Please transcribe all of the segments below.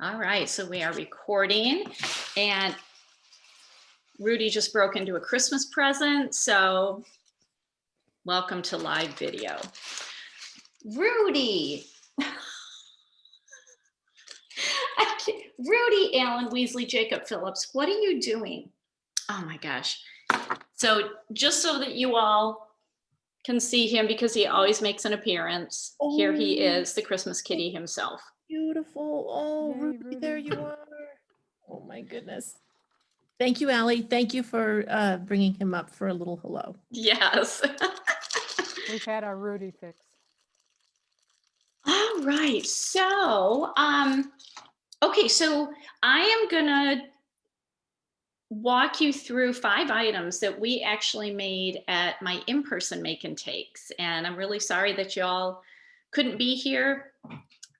All right, so we are recording, and Rudy just broke into a Christmas present, so welcome to live video. Rudy! Rudy Allen Weasley Jacob Phillips, what are you doing? Oh my gosh. So just so that you all can see him, because he always makes an appearance, here he is, the Christmas kitty himself. Beautiful. Oh, Yay, Rudy, there Rudy. you are. Oh my goodness. Thank you, Allie. Thank you for bringing him up for a little hello. Yes. We've had our Rudy fix. All right, so okay, so I am gonna walk you through 5 items that we actually made at my in-person make and takes, and I'm really sorry that y'all couldn't be here,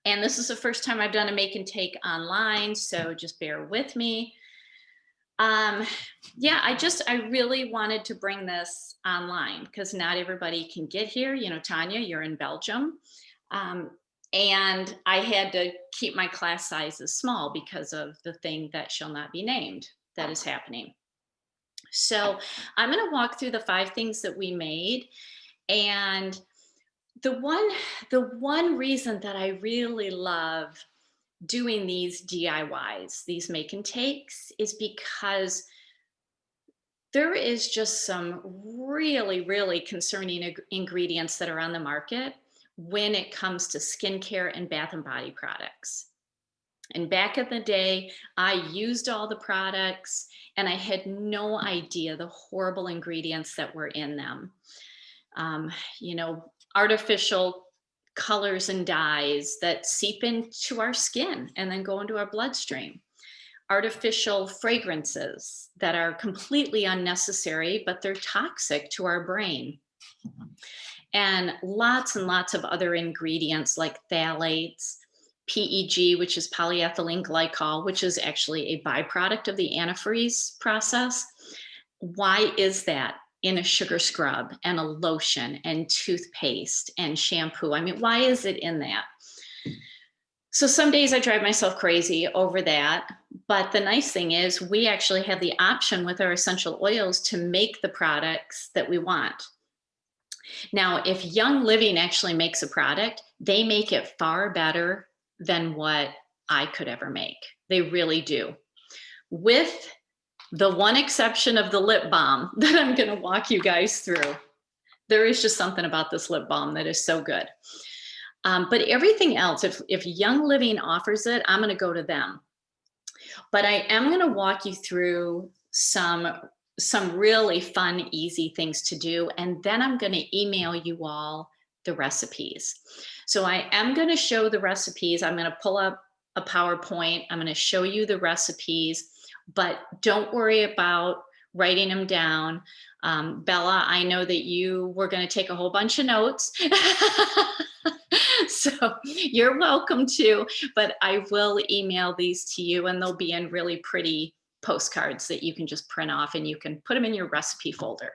and this is the first time I've done a make and take online, so just bear with me. Yeah, I really wanted to bring this online because not everybody can get here. You know, Tanya, you're in Belgium. Um, and I had to keep my class sizes small because of the thing that shall not be named that is happening. So I'm going to walk through the 5 things that we made. And the one reason that I really love doing these DIYs, these make and takes, is because there is just some really, really concerning ingredients that are on the market when it comes to skincare and bath and body products. And back in the day, I used all the products and I had no idea the horrible ingredients that were in them. You know, artificial colors and dyes that seep into our skin and then go into our bloodstream, artificial fragrances that are completely unnecessary, but they're toxic to our brain. And lots of other ingredients like phthalates, PEG, which is polyethylene glycol, which is actually a byproduct of the antifreeze process. Why is that in a sugar scrub and a lotion and toothpaste and shampoo? I mean, why is it in that? So some days I drive myself crazy over that. But the nice thing is we actually have the option with our essential oils to make the products that we want. Now, if Young Living actually makes a product, they make it far better than what I could ever make. They really do. With the one exception of the lip balm that I'm going to walk you guys through. There is just something about this lip balm that is so good. But everything else, if Young Living offers it, I'm going to go to them. But I am going to walk you through some really fun, easy things to do. And then I'm going to email you all the recipes. So I am going to show the recipes. I'm going to pull up a PowerPoint. I'm going to show you the recipes, but don't worry about writing them down. Bella, I know that you were going to take a whole bunch of notes. So you're welcome to, but I will email these to you and they'll be in really pretty postcards that you can just print off and you can put them in your recipe folder.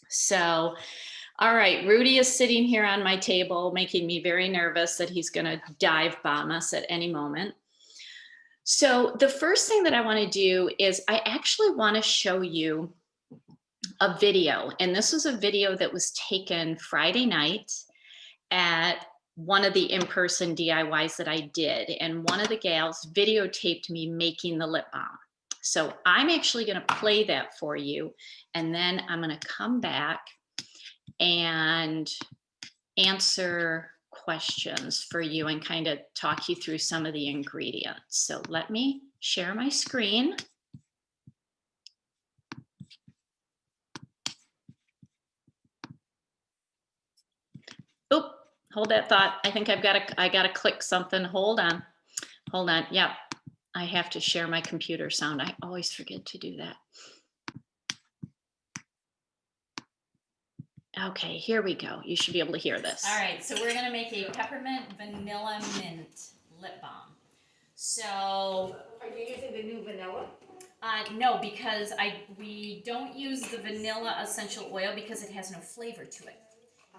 So, all right, Rudy is sitting here on my table, making me very nervous that he's going to dive bomb us at any moment. So the first thing that I want to do is I actually want to show you a video. And this was a video that was taken Friday night at one of the in-person DIYs that I did. And one of the gals videotaped me making the lip balm. So I'm actually going to play that for you. And then I'm going to come back and answer questions for you and kind of talk you through some of the ingredients. So let me share my screen. Oop, hold that thought. I think I gotta click something. Hold on. Yep, I have to share my computer sound. I always forget to do that. Okay, here we go. You should be able to hear this. All right, so we're gonna make a peppermint vanilla mint lip balm. So, are you using the new vanilla? No, because we don't use the vanilla essential oil because it has no flavor to it.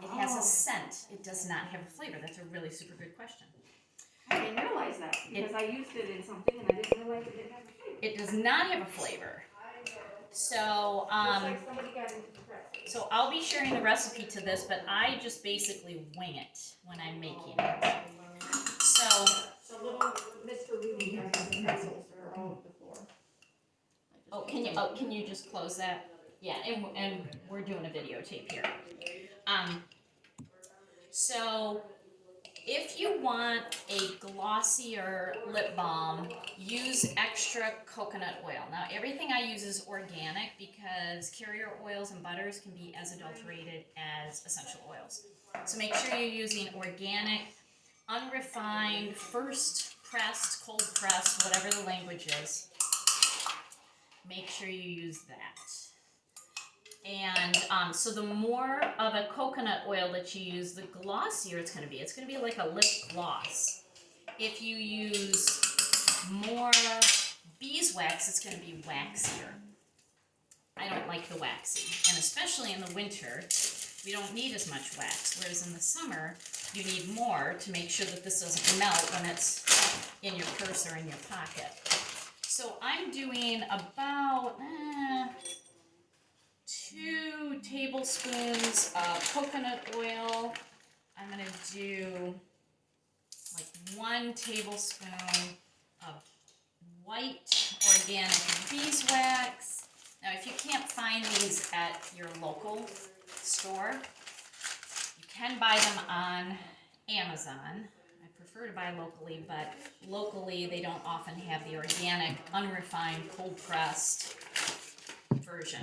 It has a scent. It does not have a flavor. That's a really super good question. I didn't realize that. because I used it in something and I didn't realize it didn't have a flavor. It does not have a flavor. So, Looks like somebody got into the press. so I'll be sharing the recipe to this, but I just basically wing it when I'm making it. So, So little Mr. Rudy has the pretzels are all over the floor. can you just close that? Yeah, and we're doing a videotape here. So if you want a glossier lip balm, use extra coconut oil. Now everything I use is organic because carrier oils and butters can be as adulterated as essential oils. So make sure you're using organic, unrefined, first pressed, cold pressed, whatever the language is. Make sure you use that. And so the more of a coconut oil that you use, the glossier it's going to be. It's going to be like a lip gloss. If you use more beeswax, it's going to be waxier. I don't like the waxy. And especially in the winter, we don't need as much wax. Whereas in the summer, you need more to make sure that this doesn't melt when it's in your purse or in your pocket. So I'm doing about 2 tablespoons of coconut oil. I'm going to do like 1 tablespoon of white organic beeswax. Now, if you can't find these at your local store, you can buy them on Amazon. I prefer to buy locally, but locally they don't often have the organic, unrefined, cold-pressed version.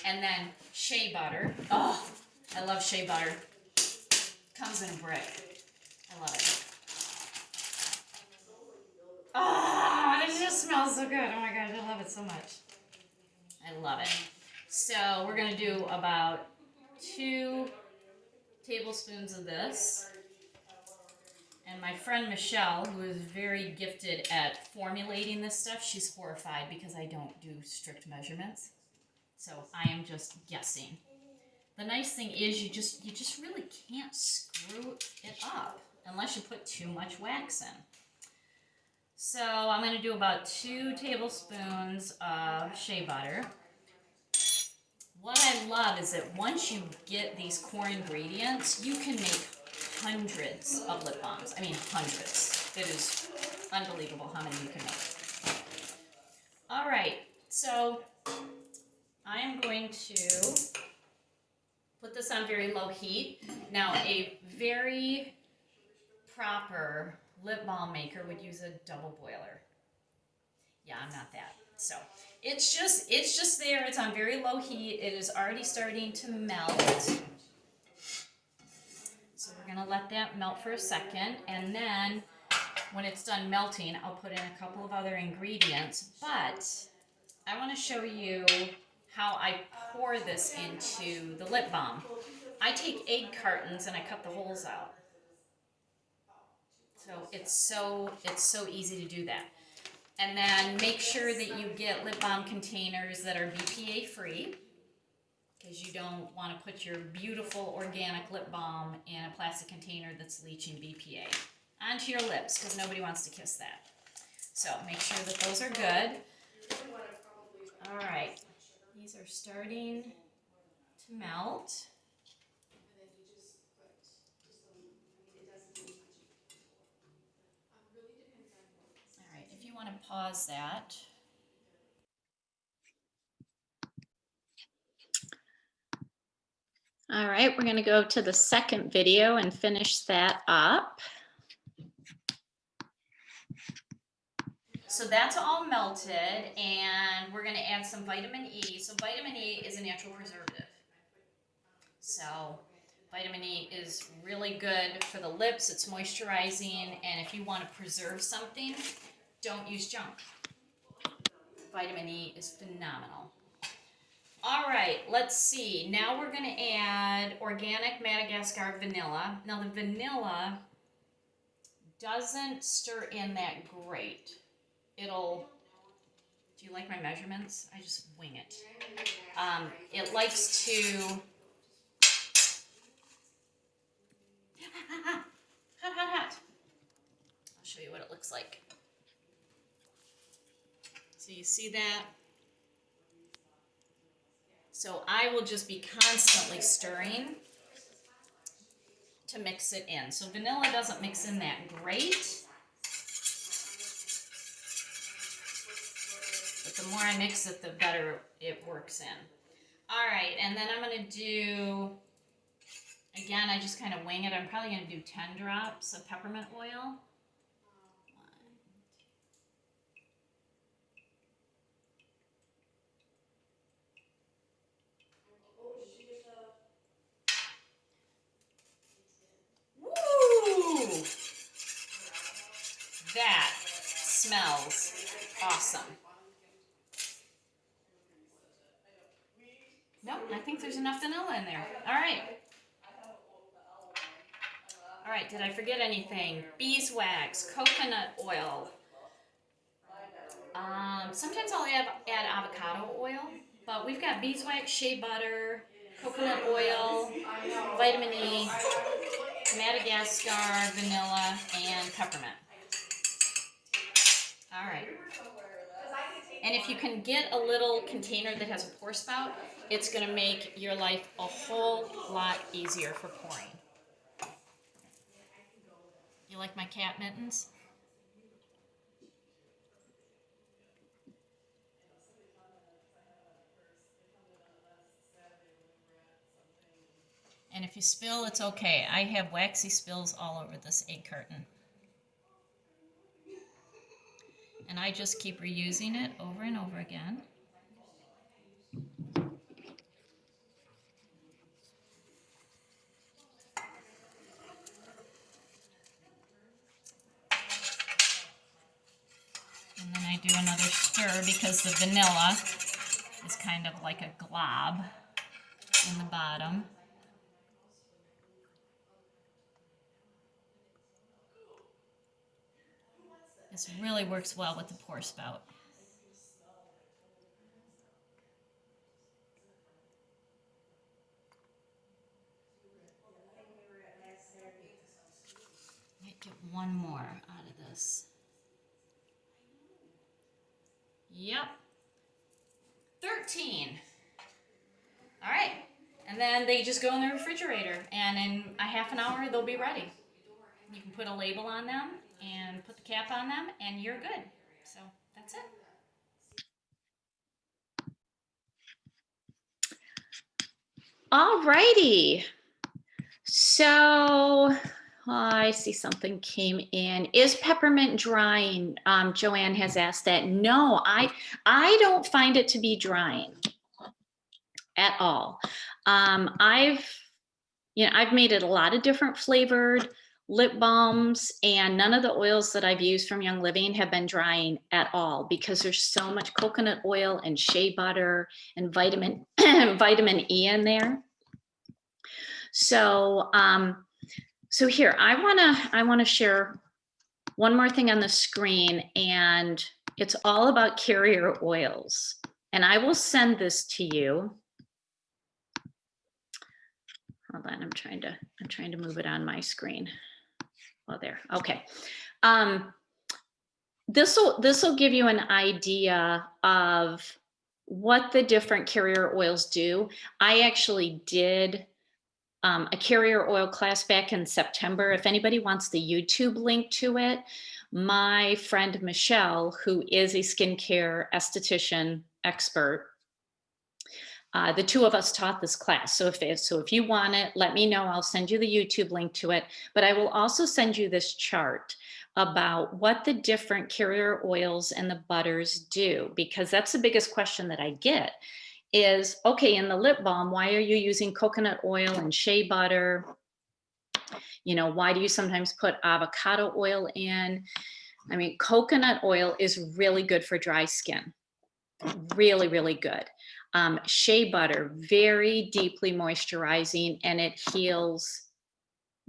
And then Shea Butter. Oh, I love Shea Butter. Comes in a brick. I love it. Oh, it just smells so good. Oh my gosh, I love it so much. I love it. So we're going to do about 2 tablespoons of this. And my friend Michelle, who is very gifted at formulating this stuff, she's horrified because I don't do strict measurements. So I am just guessing. The nice thing is you just really can't screw it up unless you put too much wax in. So I'm going to do about 2 tablespoons of shea butter. What I love is that once you get these core ingredients, you can make hundreds of lip balms. I mean hundreds. It is unbelievable how many you can make. All right, so I am going to put this on very low heat. Now, a very proper lip balm maker would use a double boiler. Yeah, I'm not that. So it's just there. It's on very low heat. It is already starting to melt. So we're gonna let that melt for a second, and then when it's done melting, I'll put in a couple of other ingredients. But I want to show you how I pour this into the lip balm. I take egg cartons and I cut the holes out. So it's so easy to do that. And then make sure that you get lip balm containers that are BPA free, because you don't want to put your beautiful organic lip balm in a plastic container that's leaching BPA onto your lips, because nobody wants to kiss that. So make sure that those are good. All right, these are starting to melt. All right, if you want to pause that. All right, we're going to go to the second video and finish that up. So that's all melted, and we're going to add some vitamin E. So vitamin E is a natural preservative. So vitamin E is really good for the lips. It's moisturizing, and if you want to preserve something, don't use junk. Vitamin E is phenomenal. All right, let's see. Now we're going to add organic Madagascar vanilla. Now the vanilla doesn't stir in that great. Do you like my measurements? I just wing it. It likes to, hot. I'll show you what it looks like. So you see that? So I will just be constantly stirring to mix it in. So vanilla doesn't mix in that great, but the more I mix it, the better it works in. All right, and then I'm gonna do, again, I just kind of wing it. I'm probably gonna do 10 drops of peppermint oil. Woo! That smells awesome. Nope, I think there's enough vanilla in there. All right. All right, did I forget anything? Beeswax, coconut oil. Sometimes I'll add avocado oil, but we've got beeswax, shea butter, coconut oil, vitamin E, Madagascar, vanilla, and peppermint. All right. And if you can get a little container that has a pour spout, it's going to make your life a whole lot easier for pouring. You like my cat mittens? And if you spill, it's okay. I have waxy spills all over this egg carton. And I just keep reusing it over and over again. And then I do another stir because the vanilla is kind of like a glob in the bottom. This really works well with the pour spout. Might get one more out of this. Yep. 13. All right. And then they just go in the refrigerator, and in a half an hour they'll be ready. You can put a label on them and put the cap on them, and you're good. So that's it. All righty. So I see something came in. Is peppermint drying? Joanne has asked that. No, I don't find it to be drying at all. I've made it a lot of different flavored lip balms, and none of the oils that I've used from Young Living have been drying at all because there's so much coconut oil and shea butter and vitamin E in there. So so here I wanna share one more thing on the screen, and it's all about carrier oils. And I will send this to you. Hold on, I'm trying to move it on my screen. Oh, there. Okay. This will give you an idea of what the different carrier oils do. I actually did a carrier oil class back in September. If anybody wants the YouTube link to it, my friend Michelle, who is a skincare esthetician expert, the two of us taught this class. So if you want it, let me know. I'll send you the YouTube link to it. But I will also send you this chart about what the different carrier oils and the butters do, because that's the biggest question that I get is, okay, in the lip balm, why are you using coconut oil and shea butter? You know, why do you sometimes put avocado oil in? I mean, coconut oil is really good for dry skin. Really, really good. Shea butter, very deeply moisturizing, and it heals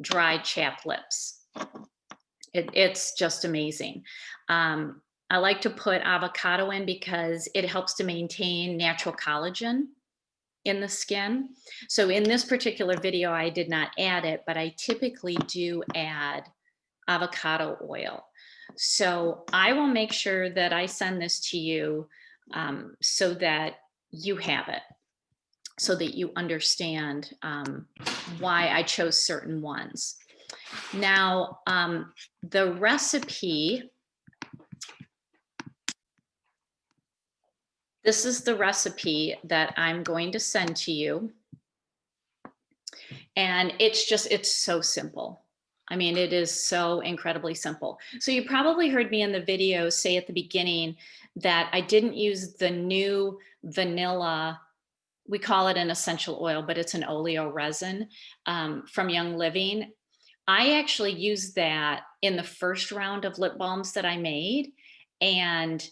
dry, chapped lips. It's just amazing. I like to put avocado in because it helps to maintain natural collagen in the skin. So in this particular video, I did not add it, but I typically do add avocado oil. So I will make sure that I send this to you so that you have it, so that you understand why I chose certain ones. Now, the recipe, this is the recipe that I'm going to send to you. And it's so simple. I mean, it is so incredibly simple. So you probably heard me in the video say at the beginning that I didn't use the new vanilla. We call it an essential oil, but it's an oleo resin from Young Living. I actually used that in the first round of lip balms that I made. And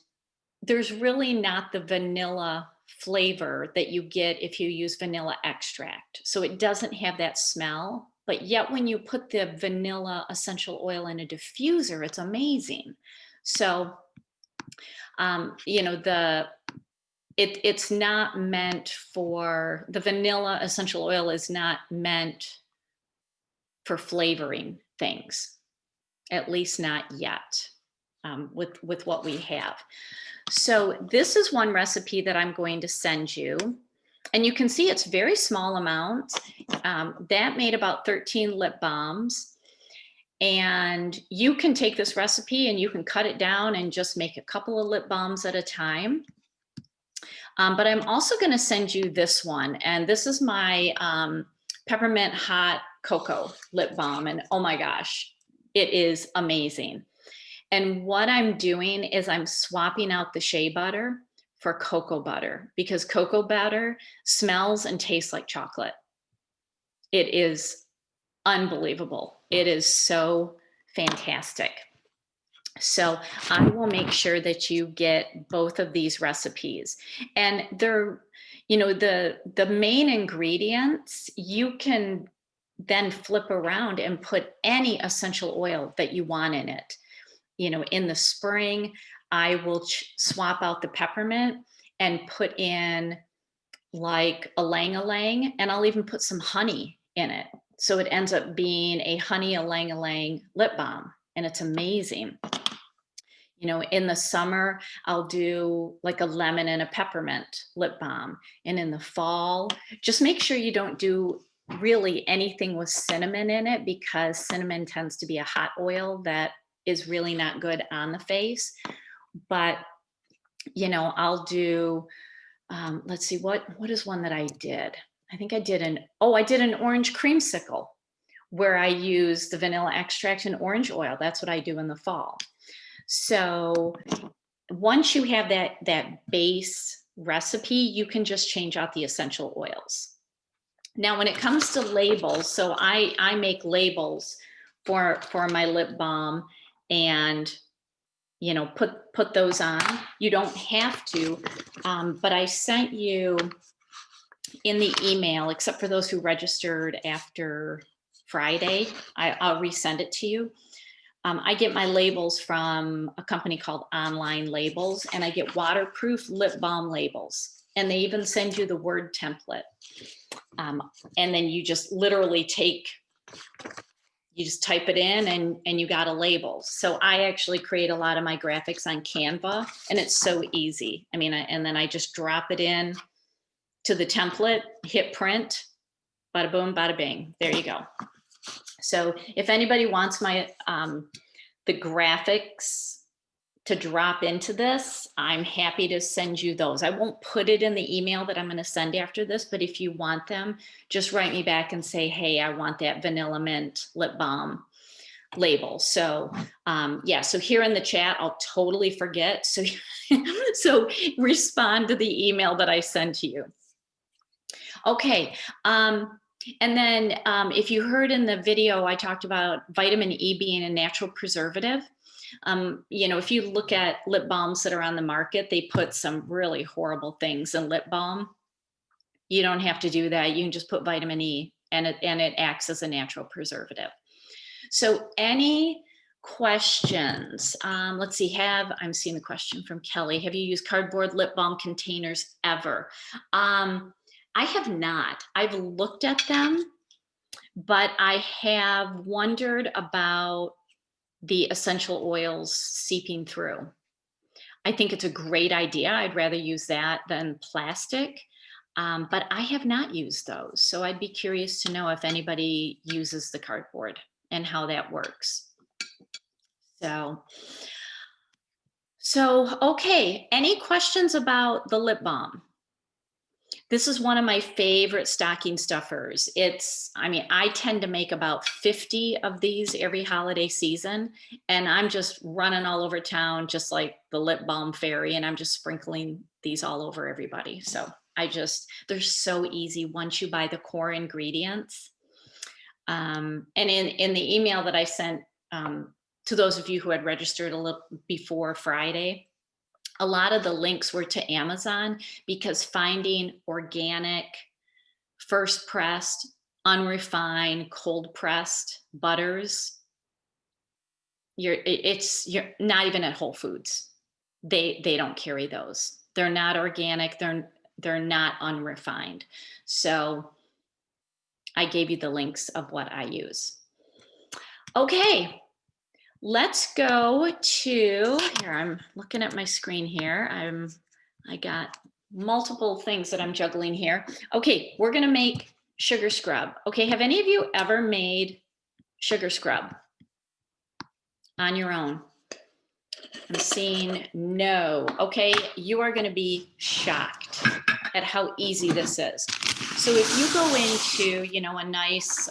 there's really not the vanilla flavor that you get if you use vanilla extract. So it doesn't have that smell, but yet when you put the vanilla essential oil in a diffuser, it's amazing. So, you know, it's not meant for, the vanilla essential oil is not meant for flavoring things, at least not yet with what we have. So this is one recipe that I'm going to send you. And you can see it's very small amounts. That made about 13 lip balms. And you can take this recipe and you can cut it down and just make a couple of lip balms at a time. But I'm also going to send you this one. And this is my Peppermint Hot Cocoa Lip Balm. And oh my gosh, it is amazing. And what I'm doing is I'm swapping out the shea butter for cocoa butter, because cocoa butter smells and tastes like chocolate. It is unbelievable. It is so fantastic. So I will make sure that you get both of these recipes. And they're, you know, the main ingredients, you can then flip around and put any essential oil that you want in it. You know, in the spring, I will swap out the peppermint and put in like ylang ylang, and I'll even put some honey in it. So it ends up being a honey ylang ylang lip balm, and it's amazing. You know, in the summer, I'll do like a lemon and a peppermint lip balm. And in the fall, just make sure you don't do really anything with cinnamon in it, because cinnamon tends to be a hot oil that is really not good on the face. But, you know, I'll do, let's see, what is one that I did? I think I did an orange creamsicle where I use the vanilla extract and orange oil. That's what I do in the fall. So once you have that base recipe, you can just change out the essential oils. Now, when it comes to labels, so I make labels for my lip balm, and you know, put those on. You don't have to, but I sent you in the email, except for those who registered after Friday, I'll resend it to you. I get my labels from a company called Online Labels, and I get waterproof lip balm labels. And they even send you the word template. And then you just literally you just type it in and you got a label. So I actually create a lot of my graphics on Canva, and it's so easy. I mean, and then I just drop it in to the template, hit print, bada boom, bada bing, there you go. So if anybody wants my the graphics to drop into this, I'm happy to send you those. I won't put it in the email that I'm going to send after this, but if you want them, just write me back and say, hey, I want that vanilla mint lip balm label. So yeah, so here in the chat, I'll totally forget. So, so respond to the email that I send to you. Okay. And then if you heard in the video, I talked about vitamin E being a natural preservative. You know, if you look at lip balms that are on the market, they put some really horrible things in lip balm. You don't have to do that. You can just put vitamin E, and it acts as a natural preservative. So any questions? Let's see, I'm seeing the question from Kelly. Have you used cardboard lip balm containers ever? I have not. I've looked at them, but I have wondered about the essential oils seeping through. I think it's a great idea. I'd rather use that than plastic. But I have not used those. So I'd be curious to know if anybody uses the cardboard and how that works. So, okay. Any questions about the lip balm? This is one of my favorite stocking stuffers. I mean, I tend to make about 50 of these every holiday season, and I'm just running all over town, just like the lip balm fairy, and I'm just sprinkling these all over everybody. So they're so easy once you buy the core ingredients. And in the email that I sent to those of you who had registered a little before Friday, a lot of the links were to Amazon, because finding organic, first pressed, unrefined, cold pressed butters, you're not even at Whole Foods. They don't carry those. They're not organic. They're not unrefined. So I gave you the links of what I use. Okay. Let's go to here. I'm looking at my screen here. I got multiple things that I'm juggling here. Okay, we're gonna make sugar scrub. Okay, have any of you ever made sugar scrub on your own? I'm seeing no. Okay, you are gonna be shocked at how easy this is. So if you go into, a nice,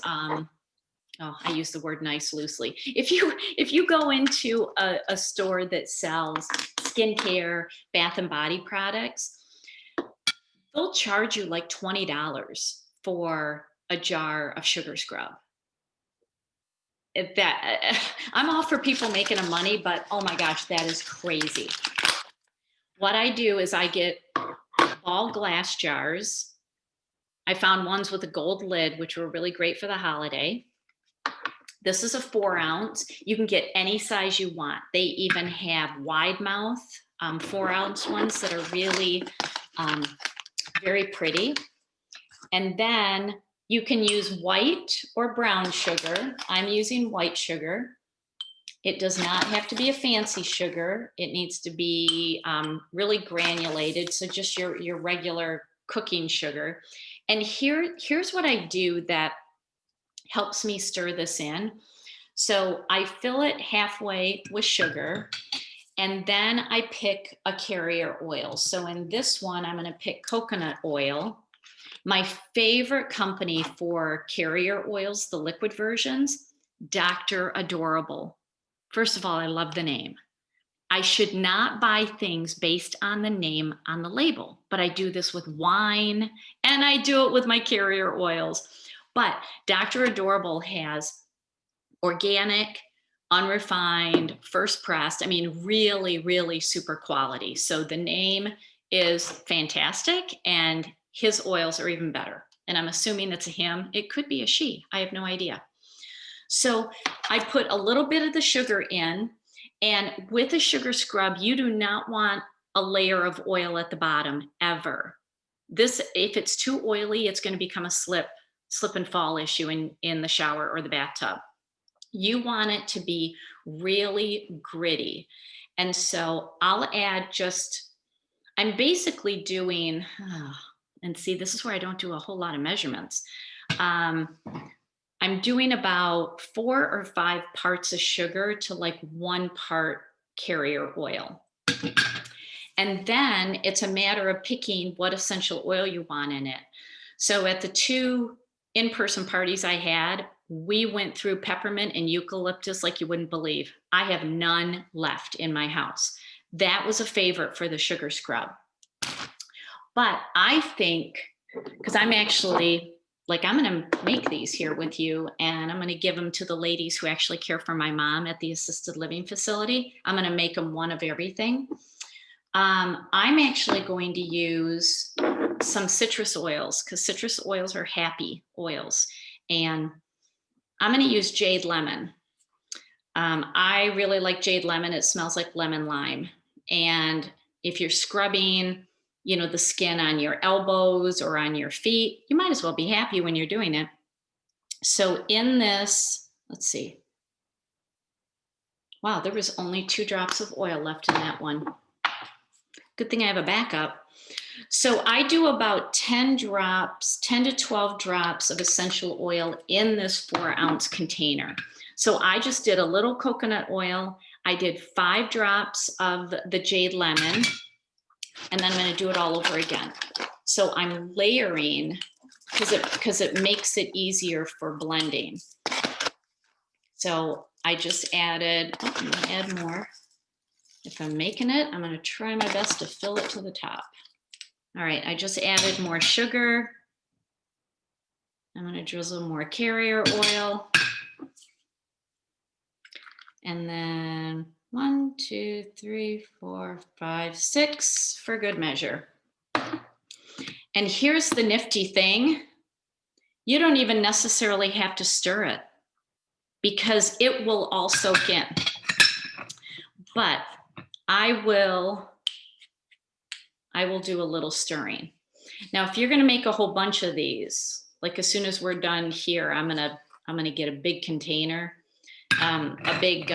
I use the word nice loosely. If you go into a store that sells skincare, bath and body products, they'll charge you like $20 for a jar of sugar scrub. I'm all for people making a money, but oh my gosh, that is crazy. What I do is I get all glass jars. I found ones with a gold lid, which were really great for the holiday. This is a 4 ounce. You can get any size you want. They even have wide mouth 4 ounce ones that are really very pretty. And then you can use white or brown sugar. I'm using white sugar. It does not have to be a fancy sugar. It needs to be really granulated. So just your regular cooking sugar. And here's what I do that helps me stir this in. So I fill it halfway with sugar, and then I pick a carrier oil. So in this one, I'm going to pick coconut oil. My favorite company for carrier oils, the liquid versions, Dr. Adorable. First of all, I love the name. I should not buy things based on the name on the label, but I do this with wine and I do it with my carrier oils. But Dr. Adorable has organic, unrefined, first pressed. I mean, really, really super quality. So the name is fantastic and his oils are even better. And I'm assuming it's a him. It could be a she. I have no idea. So I put a little bit of the sugar in, and with a sugar scrub, you do not want a layer of oil at the bottom ever. This, if it's too oily, it's going to become a slip and fall issue in the shower or the bathtub. You want it to be really gritty. And so I'll add I'm basically doing, and see, this is where I don't do a whole lot of measurements. I'm doing about 4 or 5 parts of sugar to like 1 part carrier oil. And then it's a matter of picking what essential oil you want in it. So at the 2 in-person parties I had, we went through peppermint and eucalyptus like you wouldn't believe. I have none left in my house. That was a favorite for the sugar scrub. But I think, because I'm actually, I'm going to make these here with you, and I'm going to give them to the ladies who actually care for my mom at the assisted living facility. I'm going to make them one of everything. I'm actually going to use some citrus oils, because citrus oils are happy oils. And I'm going to use jade lemon. I really like jade lemon. It smells like lemon lime. And if you're scrubbing, the skin on your elbows or on your feet, you might as well be happy when you're doing it. So in this, let's see. Wow, there was only 2 drops of oil left in that one. Good thing I have a backup. So I do about 10 drops, 10 to 12 drops of essential oil in this 4-ounce container. So I just did a little coconut oil. I did 5 drops of the jade lemon, and then I'm going to do it all over again. So I'm layering because it makes it easier for blending. So I just added, oh, I'm going to add more. If I'm making it, I'm going to try my best to fill it to the top. All right, I just added more sugar. I'm going to drizzle more carrier oil. And then 1, 2, 3, 4, 5, 6 for good measure. And here's the nifty thing. You don't even necessarily have to stir it because it will all soak in. But I will do a little stirring. Now, if you're going to make a whole bunch of these, like as soon as we're done here, I'm going to get a big container, a big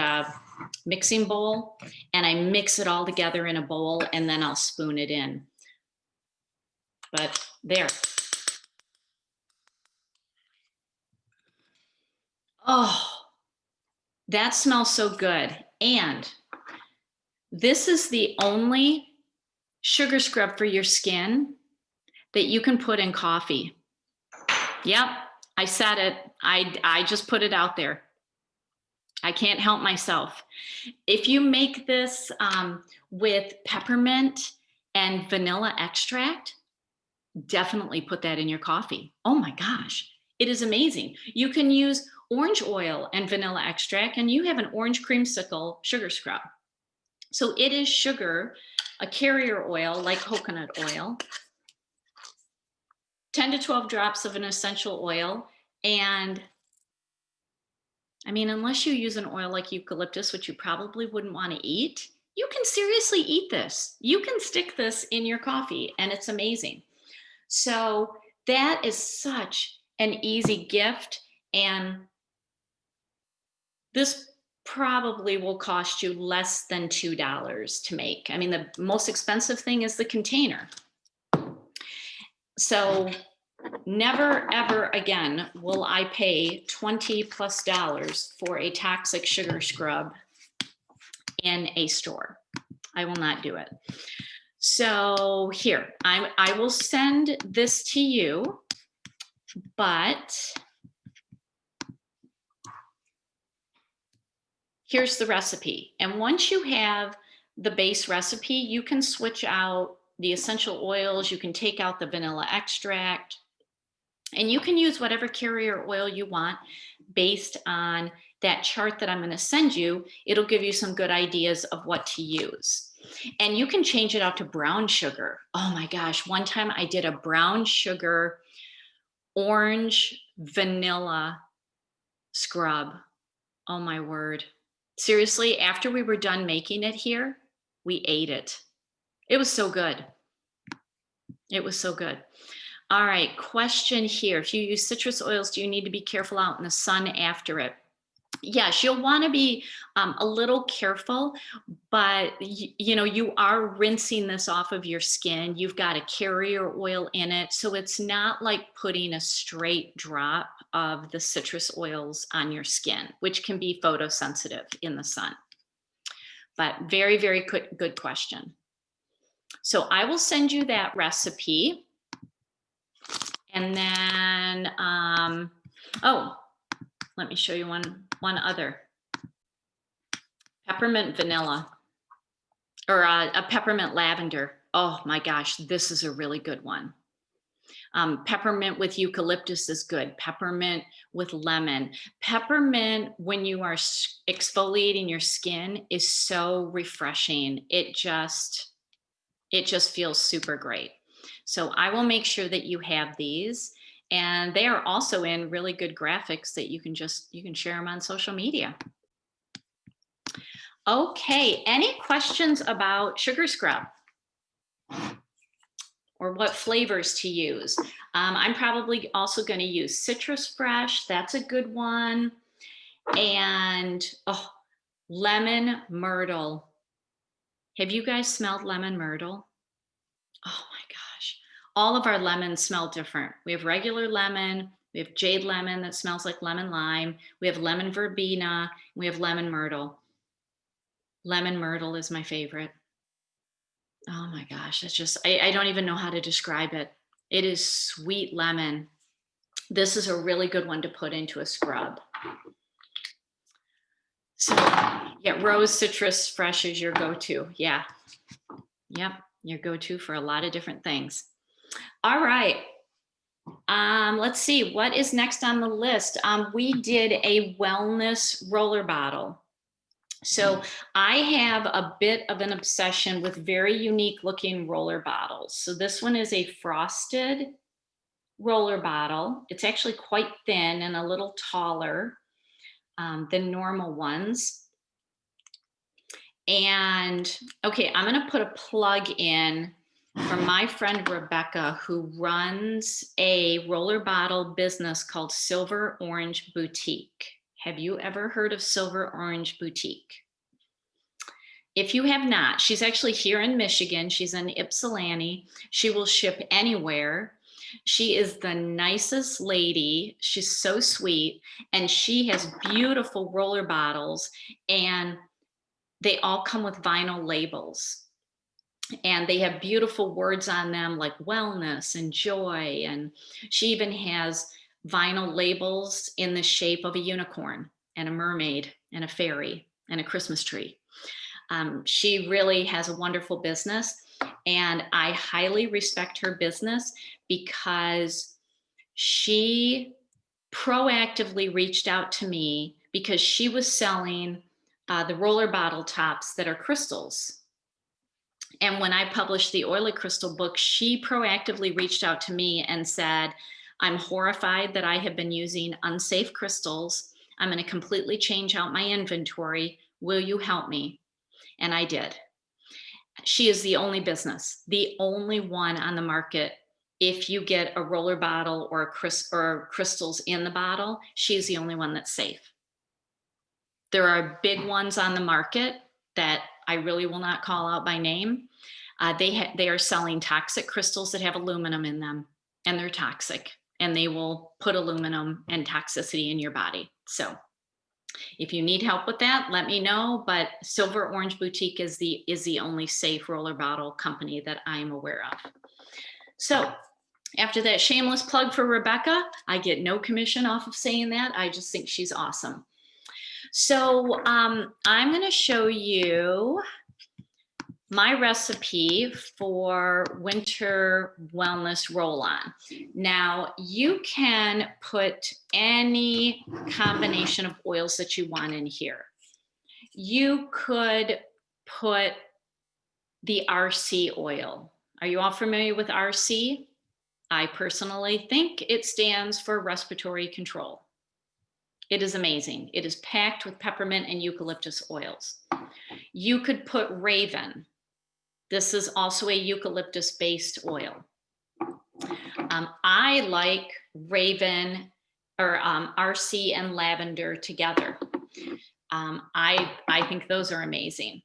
mixing bowl, and I mix it all together in a bowl, and then I'll spoon it in. But there. Oh, that smells so good. And this is the only sugar scrub for your skin that you can put in coffee. Yep, I said it. I just put it out there. I can't help myself. If you make this with peppermint and vanilla extract, definitely put that in your coffee. Oh my gosh, it is amazing. You can use orange oil and vanilla extract, and you have an orange creamsicle sugar scrub. So it is sugar, a carrier oil like coconut oil, 10 to 12 drops of an essential oil. And I mean, unless you use an oil like eucalyptus, which you probably wouldn't want to eat, you can seriously eat this. You can stick this in your coffee, and it's amazing. So that is such an easy gift. And this probably will cost you less than $2 to make. I mean, the most expensive thing is the container. So never, ever again will I pay $20+ for a toxic sugar scrub in a store. I will not do it. So here, I will send this to you, but here's the recipe. And once you have the base recipe, you can switch out the essential oils, you can take out the vanilla extract, and you can use whatever carrier oil you want based on that chart that I'm going to send you. It'll give you some good ideas of what to use. And you can change it out to brown sugar. Oh my gosh, one time I did a brown sugar, orange vanilla scrub. Oh my word. Seriously, after we were done making it here, we ate it. It was so good. It was so good. All right, question here. If you use citrus oils, do you need to be careful out in the sun after it? Yes, you'll want to be a little careful, but you know, you are rinsing this off of your skin. You've got a carrier oil in it, so it's not like putting a straight drop of the citrus oils on your skin, which can be photosensitive in the sun. But very, very good question. So I will send you that recipe. And then, oh, let me show you one other. Peppermint vanilla, or a peppermint lavender. Oh my gosh, this is a really good one. Peppermint with eucalyptus is good. Peppermint with lemon. Peppermint, when you are exfoliating your skin, is so refreshing. It just feels super great. So I will make sure that you have these, and they are also in really good graphics that you can share them on social media. Okay, any questions about sugar scrub or what flavors to use? I'm probably also going to use citrus fresh. That's a good one. And oh, Lemon myrtle. Have you guys smelled lemon myrtle? Oh my gosh. All of our lemons smell different. We have regular lemon, we have jade lemon that smells like lemon lime, we have lemon verbena, we have lemon myrtle. Lemon myrtle is my favorite. Oh my gosh, it's just, I don't even know how to describe it. It is sweet lemon. This is a really good one to put into a scrub. So yeah, rose citrus fresh is your go-to. Yeah. Yep. Your go-to for a lot of different things. All right. Let's see what is next on the list. We did a wellness roller bottle. So I have a bit of an obsession with very unique looking roller bottles. So this one is a frosted roller bottle. It's actually quite thin and a little taller than normal ones. And okay, I'm going to put a plug in for my friend Rebecca, who runs a roller bottle business called Silver Orange Boutique. Have you ever heard of Silver Orange Boutique? If you have not, she's actually here in Michigan. She's in Ypsilanti. She will ship anywhere. She is the nicest lady. She's so sweet. And she has beautiful roller bottles, and they all come with vinyl labels. And they have beautiful words on them like wellness and joy. And she even has vinyl labels in the shape of a unicorn and a mermaid and a fairy and a Christmas tree. She really has a wonderful business, and I highly respect her business because she proactively reached out to me because she was selling the roller bottle tops that are crystals. And when I published the Oily Crystal book, she proactively reached out to me and said, I'm horrified that I have been using unsafe crystals. I'm going to completely change out my inventory. Will you help me? And I did. She is the only business, the only one on the market. If you get a roller bottle or crystals in the bottle, she's the only one that's safe. There are big ones on the market that I really will not call out by name. They are selling toxic crystals that have aluminum in them, and they're toxic, and they will put aluminum and toxicity in your body. So if you need help with that, let me know. But Silver Orange Boutique is the only safe roller bottle company that I am aware of. So after that shameless plug for Rebecca, I get no commission off of saying that. I just think she's awesome. So I'm going to show you my recipe for winter wellness roll-on. Now, you can put any combination of oils that you want in here. You could put the RC oil. Are you all familiar with RC? I personally think it stands for respiratory control. It is amazing. It is packed with peppermint and eucalyptus oils. You could put Raven. This is also a eucalyptus-based oil. I like Raven or RC and lavender together. I think those are amazing.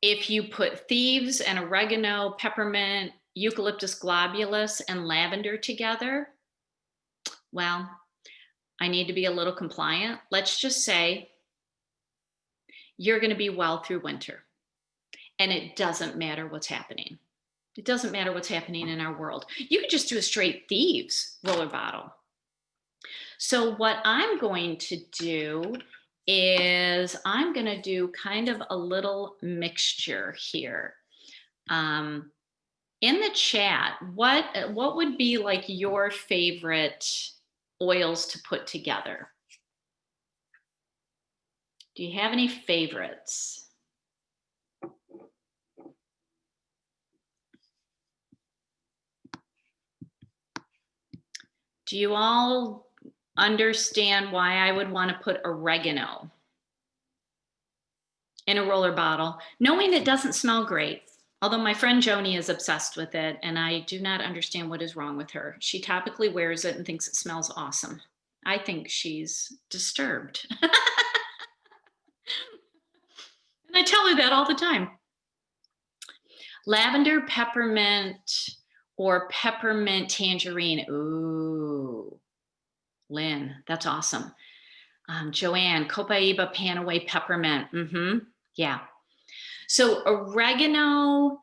If you put thieves and oregano, peppermint, eucalyptus globulus, and lavender together, well, I need to be a little compliant. Let's just say you're going to be well through winter. And it doesn't matter what's happening. It doesn't matter what's happening in our world. You could just do a straight thieves roller bottle. So what I'm going to do is I'm going to do kind of a little mixture here. In the chat, what would be like your favorite oils to put together? Do you have any favorites? Do you all understand why I would want to put oregano in a roller bottle, knowing it doesn't smell great? Although my friend Joni is obsessed with it, and I do not understand what is wrong with her. She topically wears it and thinks it smells awesome. I think she's disturbed. I tell her that all the time. Lavender, peppermint, or peppermint tangerine. Ooh, Lynn, that's awesome. Joanne, copaiba, panaway, peppermint. Yeah. So oregano,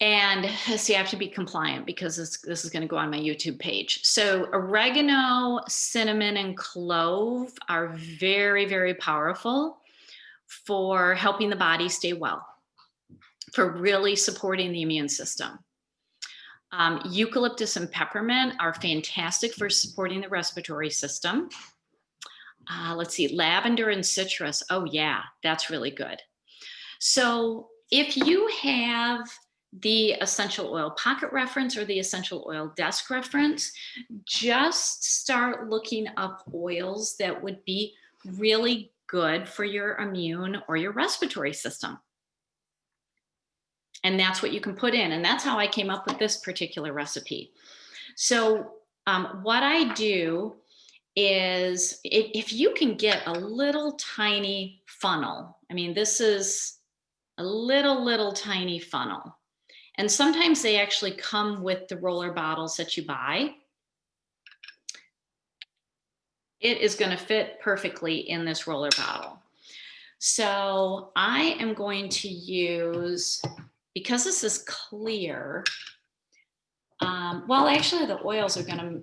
and see, I have to be compliant because this is going to go on my YouTube page. So oregano, cinnamon, and clove are very, very powerful for helping the body stay well, for really supporting the immune system. Eucalyptus and peppermint are fantastic for supporting the respiratory system. Let's see, lavender and citrus. Oh yeah, that's really good. So if you have the essential oil pocket reference or the essential oil desk reference, just start looking up oils that would be really good for your immune or your respiratory system. And that's what you can put in. And that's how I came up with this particular recipe. So what I do is if you can get a little tiny funnel, I mean, this is a little tiny funnel. And sometimes they actually come with the roller bottles that you buy. It is going to fit perfectly in this roller bottle. So I am going to use, because this is clear, well, actually the oils are gonna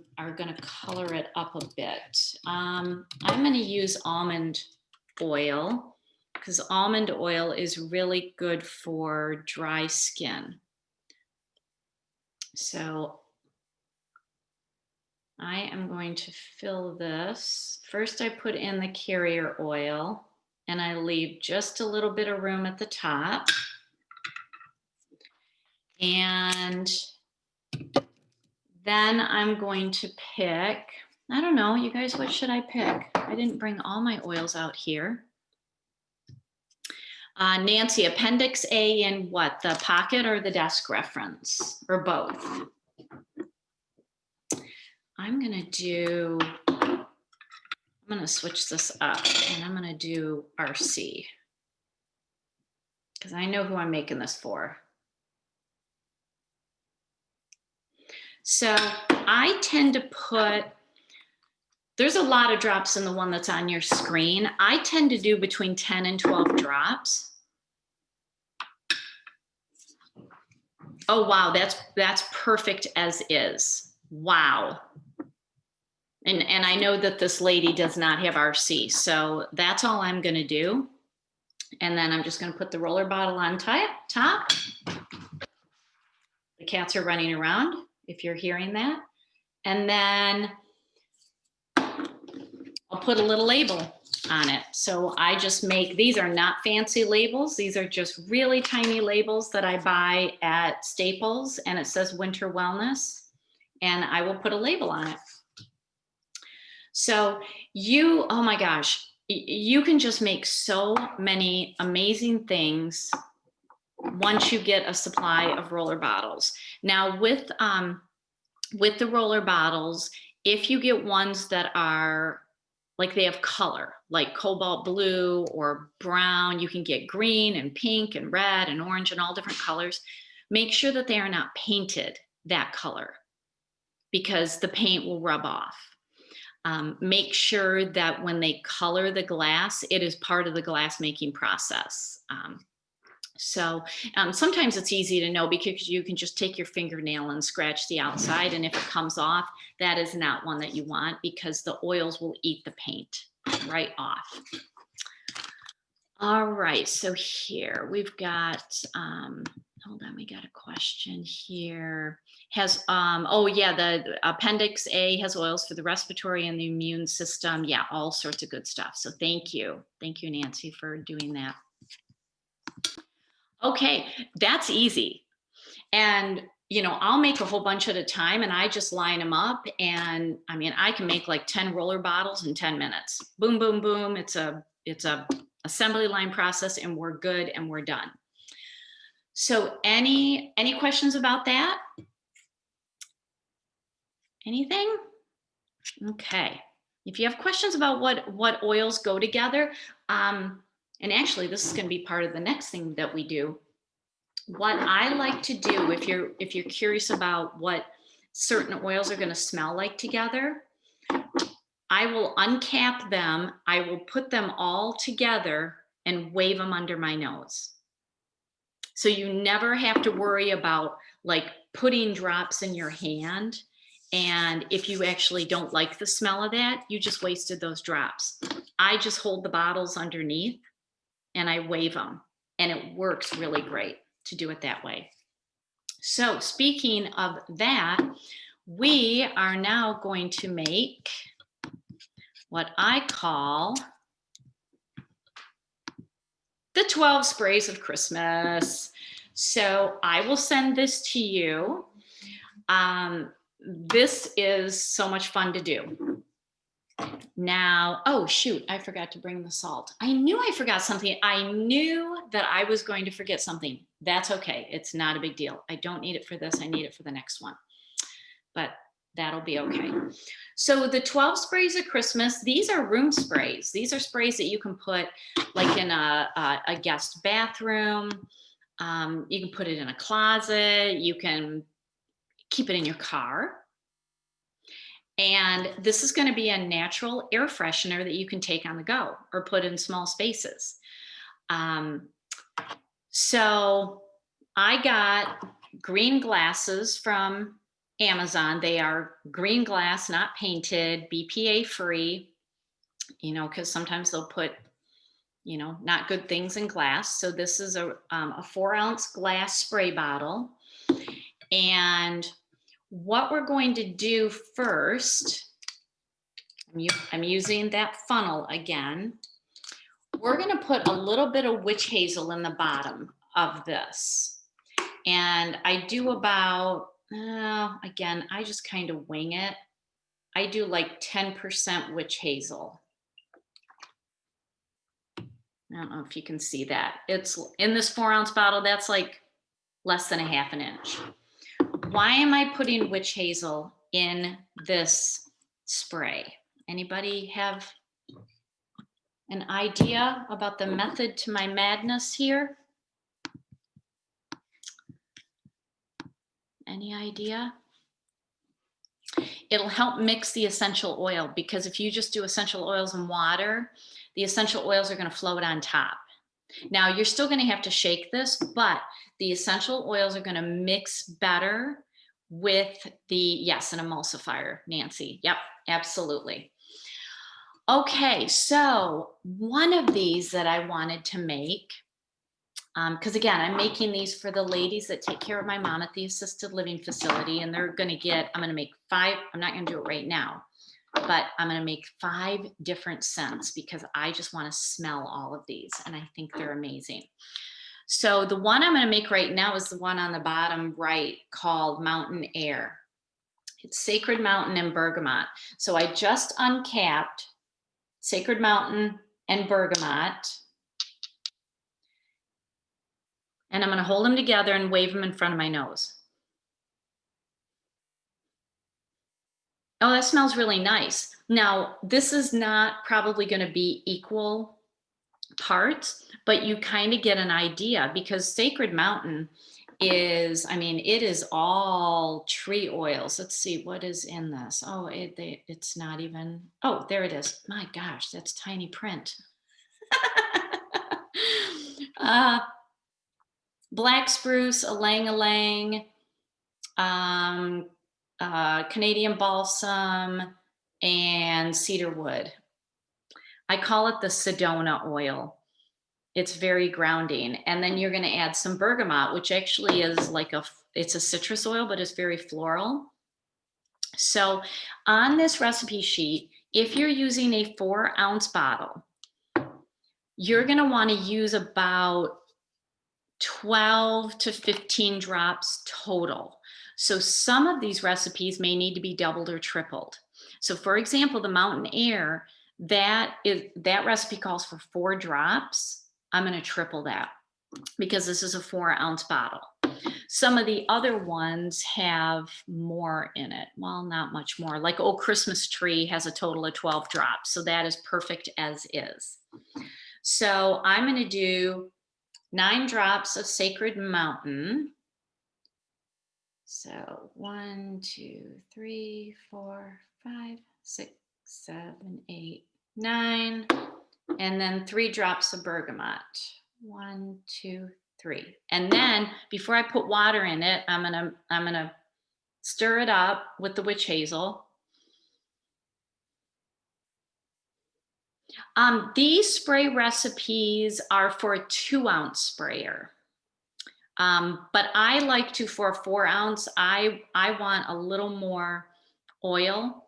color it up a bit. I'm gonna use almond oil because almond oil is really good for dry skin. So I am going to fill this. First I put in the carrier oil and I leave just a little bit of room at the top. And then I'm going to pick, I don't know, you guys, what should I pick? I didn't bring all my oils out here. Nancy, Appendix A in what? The pocket or the desk reference? Or both? I'm gonna switch this up and I'm gonna do RC. Because I know who I'm making this for. So I tend to put, there's a lot of drops in the one that's on your screen. I tend to do between 10 and 12 drops. Oh, wow, that's perfect as is. Wow. And I know that this lady does not have RC, so that's all I'm gonna do. And then I'm just gonna put the roller bottle on top. The cats are running around, if you're hearing that. And then I'll put a little label on it. So I just make, these are not fancy labels. These are just really tiny labels that I buy at Staples, and it says Winter Wellness, and I will put a label on it. So oh my gosh, you can just make so many amazing things once you get a supply of roller bottles. Now with the roller bottles, if you get ones that are like they have color, like cobalt blue or brown, you can get green and pink and red and orange and all different colors. Make sure that they are not painted that color because the paint will rub off. Make sure that when they color the glass, it is part of the glass making process. Sometimes it's easy to know because you can just take your fingernail and scratch the outside, and if it comes off, that is not one that you want because the oils will eat the paint right off. All right, so here we've got, hold on, we got a question here. Oh yeah, the Appendix A has oils for the respiratory and the immune system. Yeah, all sorts of good stuff. So thank you, Nancy, for doing that. Okay, that's easy. And, I'll make a whole bunch at a time and I just line them up. And I mean, I can make like 10 roller bottles in 10 minutes. Boom, boom, boom. It's a assembly line process and we're good and we're done. So any questions about that? Anything? Okay. If you have questions about what oils go together, and actually this is going to be part of the next thing that we do. What I like to do, if you're curious about what certain oils are going to smell like together, I will uncap them, I will put them all together and wave them under my nose. So you never have to worry about like putting drops in your hand. And if you actually don't like the smell of that, you just wasted those drops. I just hold the bottles underneath and I wave them, and it works really great to do it that way. So speaking of that, we are now going to make what I call the 12 sprays of Christmas. So I will send this to you. This is so much fun to do. Now, oh shoot, I forgot to bring the salt. I knew I forgot something. I knew that I was going to forget something. That's okay. It's not a big deal. I don't need it for this. I need it for the next one. But that'll be okay. So the 12 sprays of Christmas, these are room sprays. These are sprays that you can put like in a guest bathroom. You can put it in a closet. You can keep it in your car. And this is going to be a natural air freshener that you can take on the go or put in small spaces. So I got green glasses from Amazon. They are green glass, not painted, BPA free, you know, because sometimes they'll put, you know, not good things in glass. So this is a 4-ounce glass spray bottle. And what we're going to do first, I'm using that funnel again. We're going to put a little bit of witch hazel in the bottom of this. And I do about, again, I just kind of wing it. I do like 10% witch hazel. I don't know if you can see that. It's in this 4-ounce bottle, that's like less than a half an inch. Why am I putting witch hazel in this spray? Anybody have an idea about the method to my madness here? Any idea? It'll help mix the essential oil, because if you just do essential oils and water, the essential oils are going to float on top. Now you're still going to have to shake this, but the essential oils are going to mix better with the, yes, an emulsifier, Nancy. Yep, absolutely. Okay, so one of these that I wanted to make, because again, I'm making these for the ladies that take care of my mom at the assisted living facility, and they're going to get, I'm going to make 5, I'm not going to do it right now, but I'm going to make 5 different scents because I just want to smell all of these, and I think they're amazing. So the one I'm going to make right now is the one on the bottom right called Mountain Air. It's Sacred Mountain and Bergamot. So I just uncapped Sacred Mountain and Bergamot. And I'm going to hold them together and wave them in front of my nose. Oh, that smells really nice. Now, this is not probably going to be equal parts, but you kind of get an idea, because Sacred Mountain is, I mean, it is all tree oils. Let's see what is in this. Oh, it's not even, oh, there it is. My gosh, that's tiny print. Black spruce, ylang ylang, Canadian balsam, and cedar wood. I call it the Sedona oil. It's very grounding. And then you're going to add some bergamot, which actually is like it's a citrus oil, but it's very floral. So on this recipe sheet, if you're using a 4-ounce bottle, you're going to want to use about 12 to 15 drops total. So some of these recipes may need to be doubled or tripled. So for example, the Mountain Air, that recipe calls for 4 drops. I'm going to triple that because this is a 4-ounce bottle. Some of the other ones have more in it. Well, not much more. Like Old Christmas Tree has a total of 12 drops. So that is perfect as is. So I'm going to do 9 drops of Sacred Mountain. So 1, 2, 3, 4, 5, 6, 7, 8, 9, and then 3 drops of bergamot. 1, 2, 3. And then before I put water in it, I'm gonna stir it up with the witch hazel. These spray recipes are for a 2-ounce sprayer. But I like to, for a 4-ounce, I want a little more oil.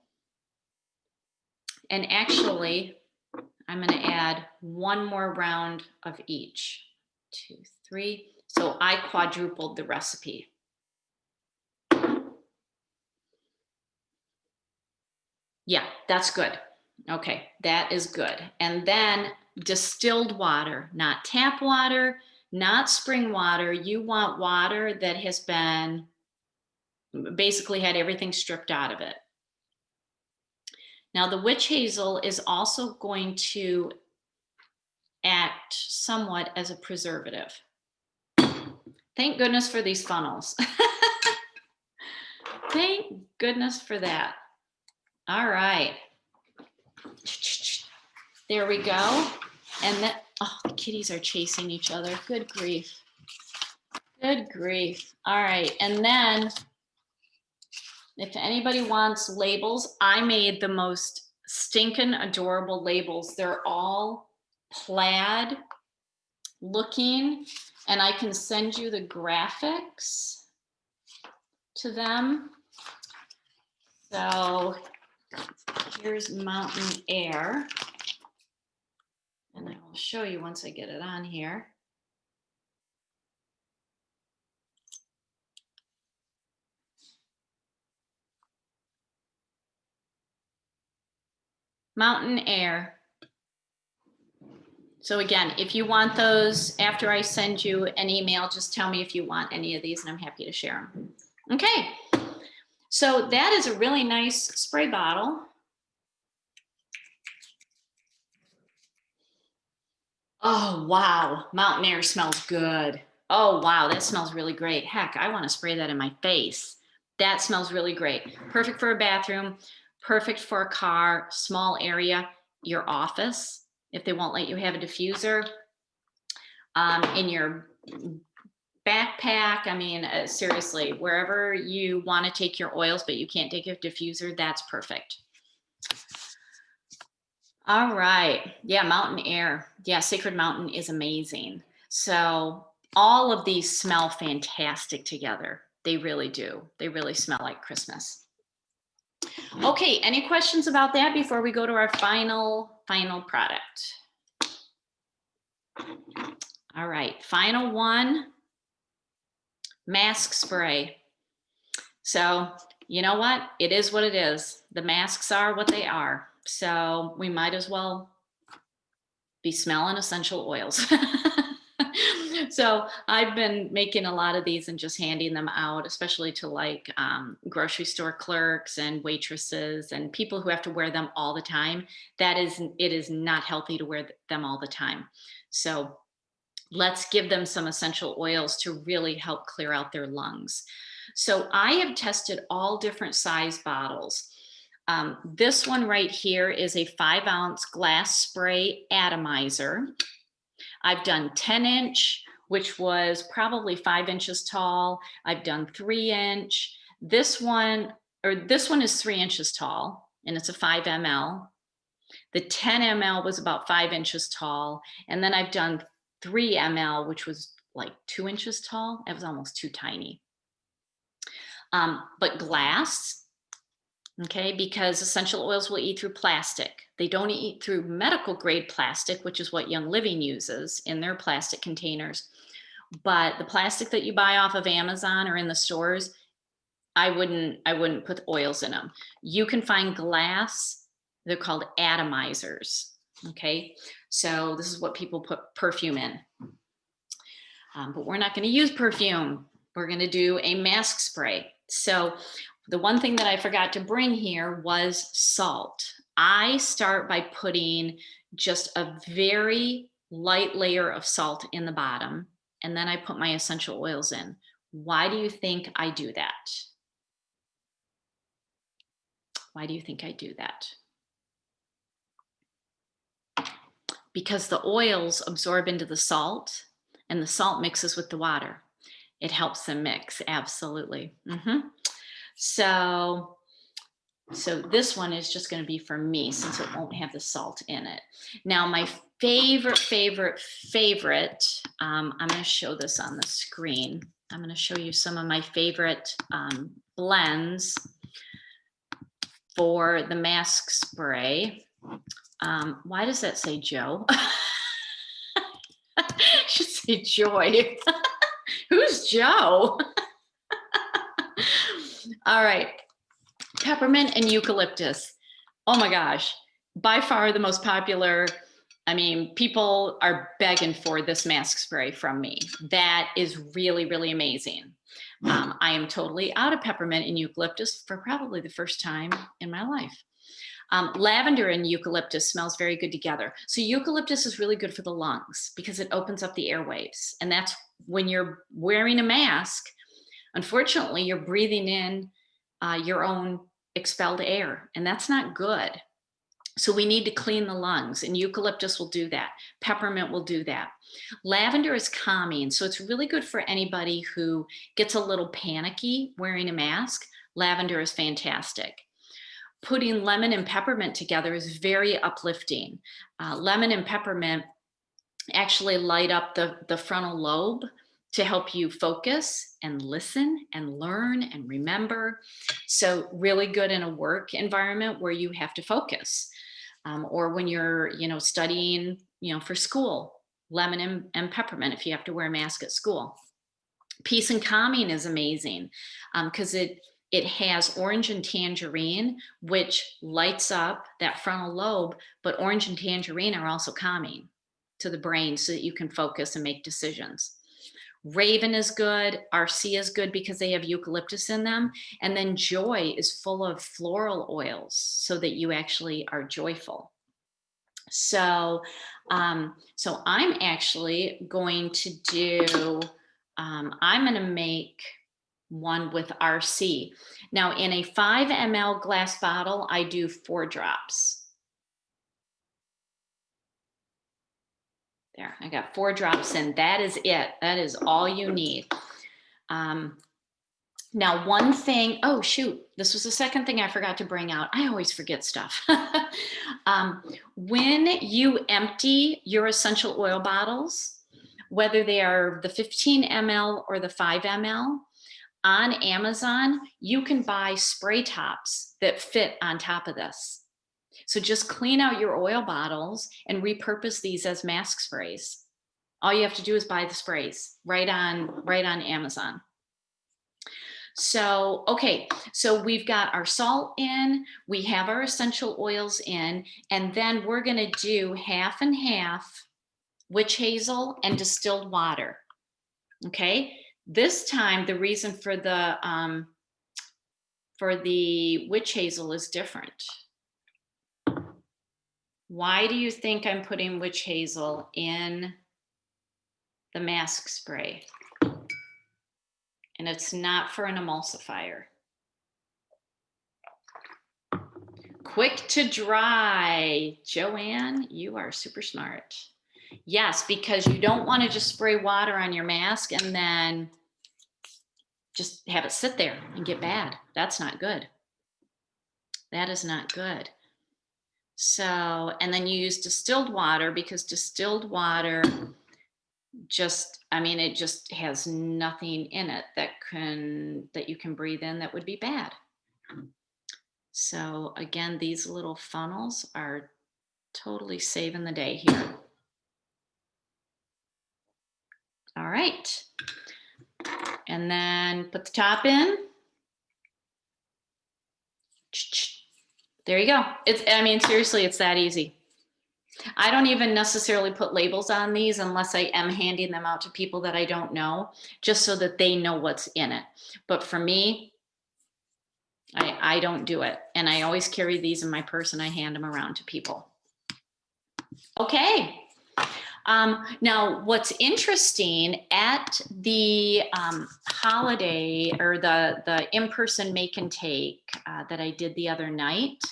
And actually, I'm going to add 1 more round of each. 2, 3. So I quadrupled the recipe. Yeah, that's good. Okay, that is good. And then distilled water, not tap water, not spring water. You want water that has been basically had everything stripped out of it. Now, the witch hazel is also going to act somewhat as a preservative. Thank goodness for these funnels. Thank goodness for that. All right. There we go. And then, oh, the kitties are chasing each other. Good grief. Good grief. All right. And then if anybody wants labels, I made the most stinking adorable labels. They're all plaid looking, and I can send you the graphics to them. So here's Mountain Air, and I will show you once I get it on here. Mountain Air. So again, if you want those, after I send you an email, just tell me if you want any of these and I'm happy to share them. Okay, so that is a really nice spray bottle. Oh, wow, Mountain Air smells good. Oh, wow, that smells really great. Heck, I want to spray that in my face. That smells really great. Perfect for a bathroom, perfect for a car, small area, your office, if they won't let you have a diffuser, in your backpack. I mean, seriously, wherever you want to take your oils, but you can't take your diffuser, that's perfect. All right. Yeah, Mountain Air. Yeah, Sacred Mountain is amazing. So all of these smell fantastic together. They really do. They really smell like Christmas. Okay, any questions about that before we go to our final product? All right, final one, mask spray. So you know what? It is what it is. The masks are what they are. So we might as well be smelling essential oils. So I've been making a lot of these and just handing them out, especially to like grocery store clerks and waitresses and people who have to wear them all the time. It is not healthy to wear them all the time. So let's give them some essential oils to really help clear out their lungs. So I have tested all different size bottles. This one right here is a 5-ounce glass spray atomizer. I've done 10-inch, which was probably 5 inches tall. I've done 3-inch. This one is 3 inches tall, and it's a 5 ml. The 10 ml was about 5 inches tall. And then I've done 3 ml, which was like 2 inches tall. It was almost too tiny. But glass, okay, because essential oils will eat through plastic. They don't eat through medical grade plastic, which is what Young Living uses in their plastic containers. But the plastic that you buy off of Amazon or in the stores, I wouldn't put oils in them. You can find glass, they're called atomizers, okay? So this is what people put perfume in. But we're not gonna use perfume. We're gonna do a mask spray. So the one thing that I forgot to bring here was salt. I start by putting just a very light layer of salt in the bottom, and then I put my essential oils in. Why do you think I do that? Why do you think I do that? Because the oils absorb into the salt and the salt mixes with the water. It helps them mix, absolutely. So this one is just going to be for me since it won't have the salt in it. Now my favorite, I'm going to show this on the screen. I'm going to show you some of my favorite blends for the mask spray. Why does that say Joe? It should say Joy. Who's Joe? All right. Peppermint and eucalyptus. Oh my gosh. By far the most popular. I mean, people are begging for this mask spray from me. That is really, really amazing. I am totally out of peppermint and eucalyptus for probably the first time in my life. Lavender and eucalyptus smells very good together. So eucalyptus is really good for the lungs because it opens up the airwaves. And that's when you're wearing a mask, unfortunately, you're breathing in your own expelled air, and that's not good. So we need to clean the lungs, and eucalyptus will do that. Peppermint will do that. Lavender is calming, so it's really good for anybody who gets a little panicky wearing a mask. Lavender is fantastic. Putting lemon and peppermint together is very uplifting. Lemon and peppermint actually light up the frontal lobe to help you focus and listen and learn and remember. So really good in a work environment where you have to focus, or when you're, studying, for school, lemon and peppermint if you have to wear a mask at school. Peace and calming is amazing because it has orange and tangerine, which lights up that frontal lobe, but orange and tangerine are also calming to the brain so that you can focus and make decisions. Raven is good. RC is good because they have eucalyptus in them. And then Joy is full of floral oils so that you actually are joyful. So, I'm actually going to do, I'm going to make one with RC. Now in a 5 ml glass bottle, I do 4 drops. There, I got 4 drops in. That is it. That is all you need. Now, one thing, oh shoot, this was the second thing I forgot to bring out. I always forget stuff. When you empty your essential oil bottles, whether they are the 15 ml or the 5 ml, on Amazon, you can buy spray tops that fit on top of this. So just clean out your oil bottles and repurpose these as mask sprays. All you have to do is buy the sprays right on Amazon. So, okay, so we've got our salt in, we have our essential oils in, and then we're gonna do half and half witch hazel and distilled water, okay? This time, the reason for the witch hazel is different. Why do you think I'm putting witch hazel in the mask spray? And it's not for an emulsifier. Quick to dry. Joanne, you are super smart. Yes, because you don't want to just spray water on your mask and then just have it sit there and get bad. That's not good. That is not good. So, and then you use distilled water because distilled water just, it just has nothing in it that you can breathe in that would be bad. So again, these little funnels are totally saving the day here. All right. And then put the top in. There you go. Seriously, it's that easy. I don't even necessarily put labels on these unless I am handing them out to people that I don't know, just so that they know what's in it. But for me, I don't do it. And I always carry these in my purse and I hand them around to people. Okay. Now, what's interesting at the holiday or the in-person make and take that I did the other night,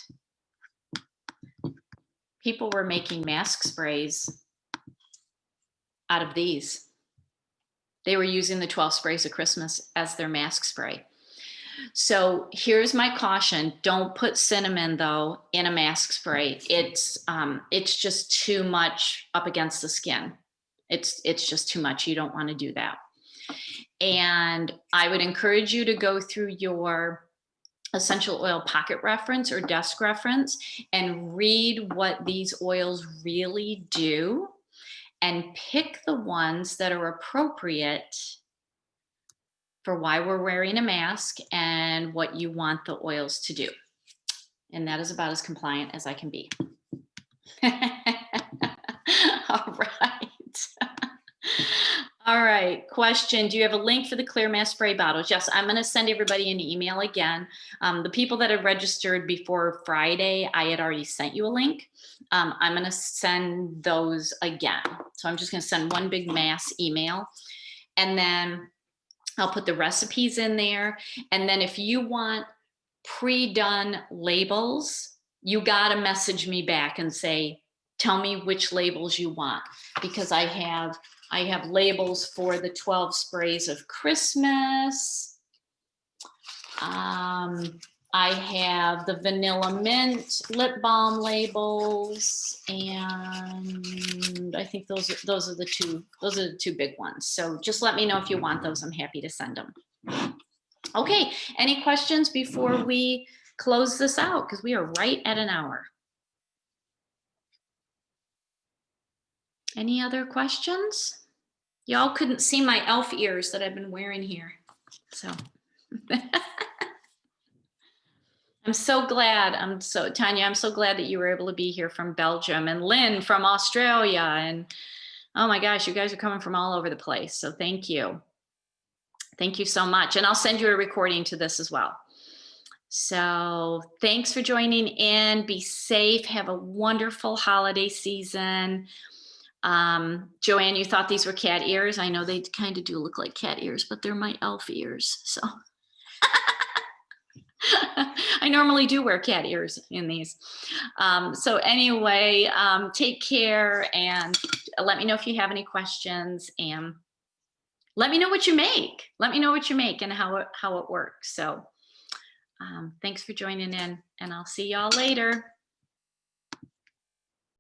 people were making mask sprays out of these. They were using the 12 sprays of Christmas as their mask spray. So here's my caution. Don't put cinnamon though in a mask spray. It's just too much up against the skin. It's just too much. You don't want to do that. And I would encourage you to go through your essential oil pocket reference or desk reference and read what these oils really do and pick the ones that are appropriate for why we're wearing a mask and what you want the oils to do. And that is about as compliant as I can be. All right. All right, question. Do you have a link for the clear mask spray bottles? Yes, I'm going to send everybody an email again. The people that have registered before Friday, I had already sent you a link. I'm going to send those again. So I'm just going to send one big mass email. And then I'll put the recipes in there. And then if you want pre-done labels, you got to message me back and say, tell me which labels you want, because I have labels for the 12 sprays of Christmas. I have the vanilla mint lip balm labels, and I think those are the two big ones. So just let me know if you want those. I'm happy to send them. Okay, any questions before we close this out? Because we are right at an hour. Any other questions? Y'all couldn't see my elf ears that I've been wearing here. So I'm so glad. Tanya, I'm so glad that you were able to be here from Belgium, and Lynn from Australia. And oh my gosh, you guys are coming from all over the place. So thank you. Thank you so much. And I'll send you a recording to this as well. So thanks for joining in. Be safe. Have a wonderful holiday season. Joanne, you thought these were cat ears. I know they kind of do look like cat ears, but they're my elf ears. So I normally do wear cat ears in these. So anyway, take care and let me know if you have any questions, and let me know what you make. Let me know what you make and how it works. So thanks for joining in, and I'll see y'all later.